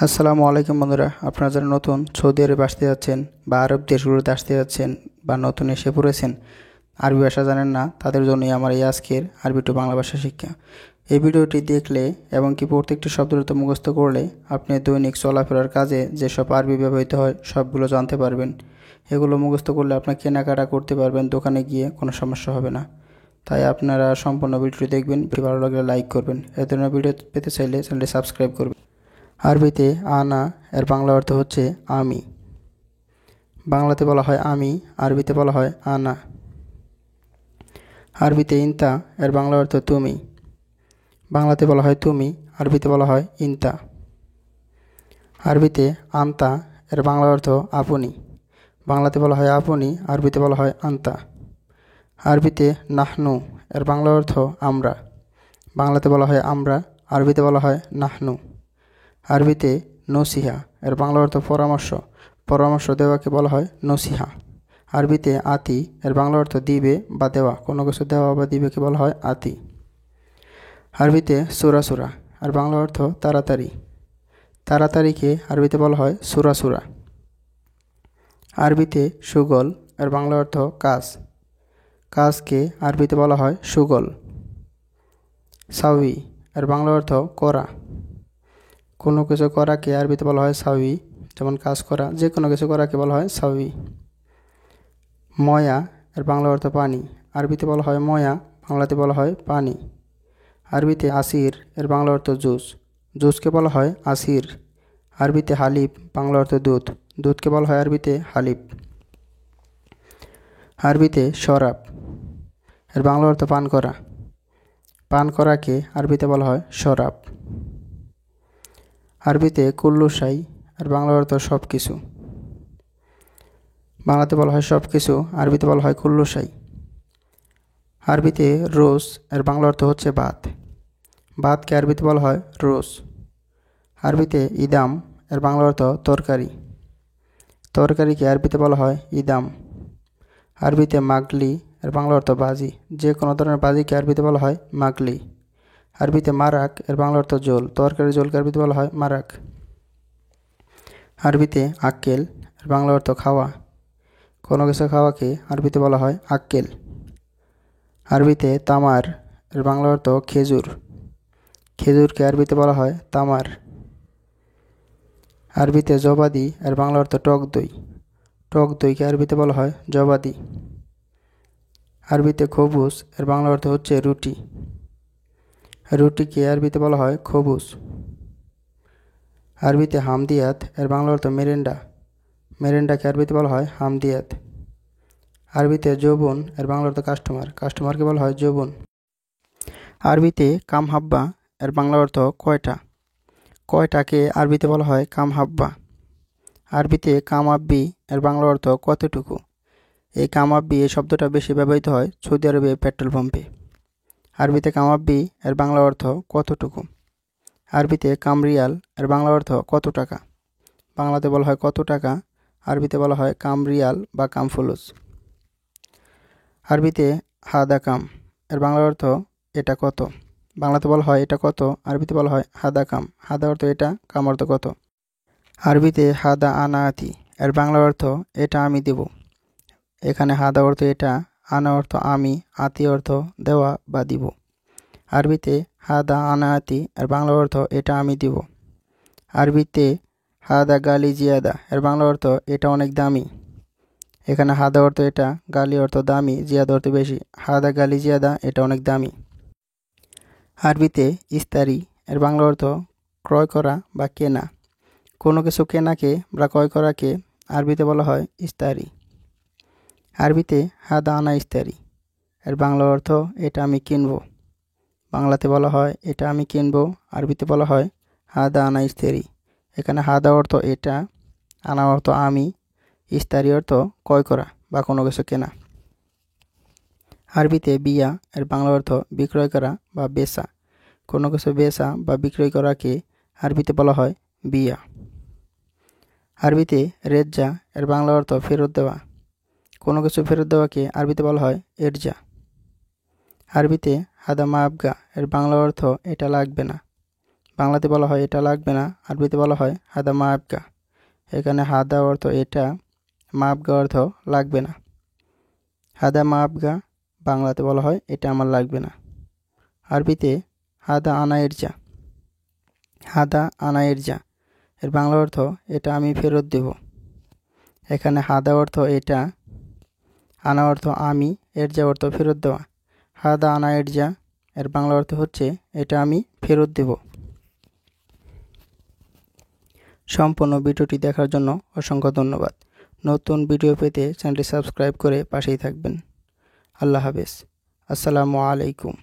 আসসালামু আলাইকুম বন্ধুরা, আপনারা যারা নতুন সৌদি আরবে আসতে যাচ্ছেন বা আরব দেশগুলোতে আসতে যাচ্ছেন বা নতুন এসে পড়েছেন, আরবি ভাষা জানেন না, তাদের জন্যই আমার এই আজকের আরবি টু বাংলা ভাষা শিক্ষা। এই ভিডিওটি দেখলে এবং কি প্রত্যেকটি শব্দরত মুখস্থ করলে আপনি দৈনিক চলাফেরার কাজে যেসব আরবি ব্যবহৃত হয় সবগুলো জানতে পারবেন। এগুলো মুখস্থ করলে আপনার কেনাকাটা করতে পারবেন, দোকানে গিয়ে কোনো সমস্যা হবে না। তাই আপনারা সম্পূর্ণ ভিডিওটি দেখবেন, ভিডিও ভালো লাগলে লাইক করবেন। এ ধরনের ভিডিও পেতে চাইলে চ্যানেলটি সাবস্ক্রাইব করবেন। আরবিতে আনা এর বাংলা অর্থ হচ্ছে আমি। বাংলাতে বলা হয় আমি, আরবিতে বলা হয় আনা। আরবিতে ইনতা এর বাংলা অর্থ তুমি। বাংলাতে বলা হয় তুমি, আরবিতে বলা হয় ইনতা। আরবিতে আন্তা এর বাংলা অর্থ আপনি। বাংলাতে বলা হয় আপনি, আরবিতে বলা হয় আন্তা। আরবিতে নাহনু এর বাংলা অর্থ আমরা। বাংলাতে বলা হয় আমরা, আরবিতে বলা হয় নাহনু। আরবিতে নসিহা এর বাংলা অর্থ পরামর্শ। পরামর্শ দেওয়াকে বলা হয় নসিহা। আরবিতে আতি এর বাংলা অর্থ দিবে বা দেওয়া, কোনো কিছু দেওয়া বা দিবেকে বলা হয় আতি। আরবিতে সুরা সুরা আর বাংলা অর্থ তাড়াতাড়ি। তাড়াতাড়িকে আরবিতে বলা হয় সুরা সুরা। আরবিতে সুগল এর বাংলা অর্থ কাজ। কাজকে আরবিতে বলা হয় সুগল। সাউই এর বাংলা অর্থ করা। কোনো কিছু করাকে আরবিতে বলা হয় সাউই, যেমন কাজ করা, যে কোনো কিছু করাকে বলা হয় সাউই। ময়া এর বাংলা অর্থ পানি। আরবিতে বলা হয় ময়া, বাংলাতে বলা হয় পানি। আরবিতে আসির এর বাংলা অর্থ জুস। জুসকে বলা হয় আসির। আরবিতে হালিব বাংলা অর্থ দুধ। দুধকে বলা হয় আরবিতে হালিব। আরবিতে শরাব এর বাংলা অর্থ পান করা। পান করাকে আরবিতে বলা হয় শরাব। আরবিতে কুল্লুশাই আর বাংলা অর্থ সব কিছু। বাংলাতে বলা হয় সব কিছু, আরবিতে বলা হয় কুল্লুশাই। আরবিতে রোজ এর বাংলা অর্থ হচ্ছে ভাত। ভাতকে আরবিতে বলা হয় রোজ। আরবিতে ইদাম এর বাংলা অর্থ তরকারি। তরকারিকে আরবিতে বলা হয় ইদাম। আরবিতে মাগলি এর বাংলা অর্থ বাজি। যে কোনো ধরনের বাজিকে আরবিতে বলা হয় মাগলি। আরবিতে মারাক এর বাংলা অর্থ জোল। তরকারি জোলকে আরবিতে বলা হয় মারাক। আরবিতে আক্কেল এর বাংলা অর্থ খাওয়া। কোনো কিছু খাওয়াকে আরবিতে বলা হয় আক্কেল। আরবিতে তামার এর বাংলা অর্থ খেজুর। খেজুরকে আরবিতে বলা হয় তামার। আরবিতে জবাদি এর বাংলা অর্থ টক দই। টক দইকে আরবিতে বলা হয় জবাদি। আরবিতে খবুস এর বাংলা অর্থ হচ্ছে রুটি। রুটিকে আরবিতে বলা হয় খবুস। আরবিতে হামদিয়াত এর বাংলা অর্থ মেরেন্ডা। মেরেন্ডাকে আরবিতে বলা হয় হামদিয়াত। আরবিতে যৌবন এর বাংলা অর্থ কাস্টমার। কাস্টমারকে বলা হয় যৌবন। আরবিতে কামহাব্বা এর বাংলা অর্থ কয়টা। কয়টাকে আরবিতে বলা হয় কামহাব্বা। আরবিতে কামাব্বি এর বাংলা অর্থ কতটুকু। এই কামাব্বি এই শব্দটা বেশি ব্যবহৃত হয় সৌদি আরবে পেট্রোল পাম্পে। আরবিতে কামাব্বি এর বাংলা অর্থ কতটুকু। আরবিতে কামরিয়াল এর বাংলা অর্থ কত টাকা। বাংলাতে বলা হয় কত টাকা, আরবিতে বলা হয় কামরিয়াল বা কামফুলুস। আরবিতে হাদা কাম এর বাংলা অর্থ এটা কত। বাংলাতে বলা হয় এটা কত, আরবিতে বলা হয় হাদা কাম। হাদা অর্থ এটা, কাম অর্থ কত। আরবিতে হাদা আনা আতি এর বাংলা অর্থ এটা আমি দেব। এখানে হাদা অর্থ এটা, আনা অর্থ আমি, আতি অর্থ দেওয়া বা দিব। আরবিতে হাদা আনা আতি এর বাংলা অর্থ এটা আমি দিব। আরবিতে হাদা গালি জিয়াদা এর বাংলা অর্থ এটা অনেক দামি। এখানে হাদা অর্থ এটা, গালি অর্থ দামি, জিয়াদা অর্থ বেশি। হাদা গালি জিয়াদা এটা অনেক দামি। আরবিতে ইস্তারি এর বাংলা অর্থ ক্রয় করা বা কেনা। কোনো কিছু কেনাকে বা ক্রয় করাকে আরবিতে বলা হয় ইস্তারি। আরবিতে হাদা আনা ইস্তারি এর বাংলা অর্থ এটা আমি কিনব। বাংলাতে বলা হয় এটা আমি কিনব, আরবিতে বলা হয় হাদা আনা ইস্তারি। এখানে হাদা অর্থ এটা, আনা অর্থ আমি, ইস্তারি অর্থ ক্রয় করা বা কোনো কিছু কেনা। আরবিতে বিয়া এর বাংলা অর্থ বিক্রয় করা বা বেচা। কোনো কিছু বেচা বা বিক্রয় করাকে আরবিতে বলা হয় বিয়া। আরবিতে রেজ্জা এর বাংলা অর্থ ফেরত দেওয়া। কোনো কিছু ফেরত দেওয়াকে আরবিতে বলা হয় এরজা। আরবিতে হাদা মাবগা এর বাংলা অর্থ এটা লাগবে না। বাংলাতে বলা হয় এটা লাগবে না, আরবিতে বলা হয় হাদা মা আবগা। এখানে হাদা অর্থ এটা, মা আবগা অর্থ লাগবে না। হাদা মা আবগা বাংলাতে বলা হয় এটা আমার লাগবে না। আরবিতে হাদা আনা ইরজা। হাদা আনা ইরজা এর বাংলা অর্থ এটা আমি ফেরত দেব। এখানে হাদা অর্থ এটা, আনা অর্থ আমি, ইরজা অর্থ ফেরত দেওয়া। হাদা আনা ইরজা এর বাংলা অর্থ হচ্ছে এটা আমি ফেরত দেব। সম্পূর্ণ ভিডিওটি দেখার জন্য অসংখ্য ধন্যবাদ। নতুন ভিডিও পেতে চ্যানেলটি সাবস্ক্রাইব করে পাশেই থাকবেন। আল্লাহ হাফেজ। আসসালামু আলাইকুম।